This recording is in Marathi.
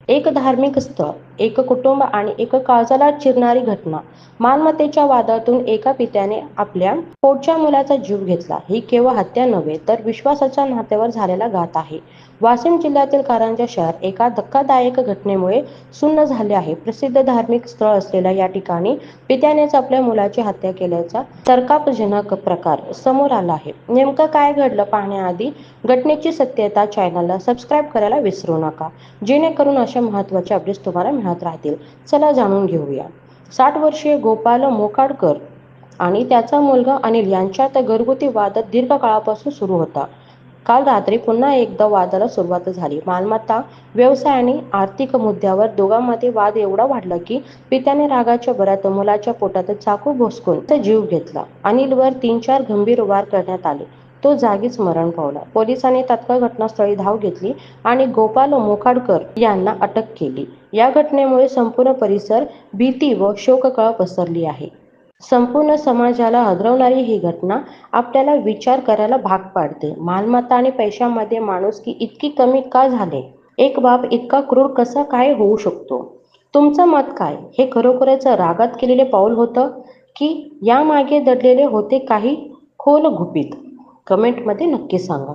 एक धार्मिक स्थळ, एक कुटुंब आणि एक काळजाला चिरणारी घटना. मालमत्तेच्या वादातून एका पित्याने आपल्या पोटच्या मुलाचा जीव घेतला. ही केवळ हत्या नव्हे, तर विश्वासाच्या नात्यावर झालेला घात आहे. वाशिम जिल्ह्यातील कारंजा शहर एका धक्कादायक घटनेमुळे सुन्न झाले आहे. प्रसिद्ध धार्मिक स्थळ असलेल्या या ठिकाणी पित्यानेच आपल्या मुलाची हत्या केल्याचा थरकापजनक प्रकार समोर आला आहे. नेमकं काय घडलं पाहण्याआधी घटनेची सत्यता चॅनलला सबस्क्राईब करायला विसरू नका, जेणेकरून अशा महत्त्वाचे अपडेट्स तुम्हाला मिळत राहतील. चला जाणून घेऊया. 60 वर्षीय गोपाल मोकाडकर आणि त्याचा मुलगा अनिल यांच्यात घरगुती वाद दीर्घ काळापासून सुरू होता. काल रात्री पुन्हा एकदा वादाला सुरुवात झाली. मालमत्ता, व्यवसाय आणि आर्थिक मुद्द्यावर दोघांमध्ये वाद एवढा वाढला की पित्याने रागाच्या भरात मुलाच्या पोटात चाकू भोसकून त्याचा जीव घेतला. अनिलवर 3-4 गंभीर वार करण्यात आले. तो जागीच मरण पावला. पोलिसांनी तात्काळ घटनास्थळी धाव घेतली आणि गोपाल मोकाडकर यांना अटक केली. या घटनेमुळे संपूर्ण परिसर भीती व शोककळा पसरली आहे. संपूर्ण समाजाला हादरवणारी ही घटना आपल्याला विचार करायला भाग पाडते. मालमत्ता आणि पैशामध्ये माणुसकी इतकी कमी का झाली? एक बाप इतका क्रूर कसा काय होऊ शकतो? तुमचं मत काय? हे खरोखरच रागात केलेले पाऊल होतं, की यामागे दडलेले होते काही खोल गुपित? कमेंटमध्ये नक्की सांगा.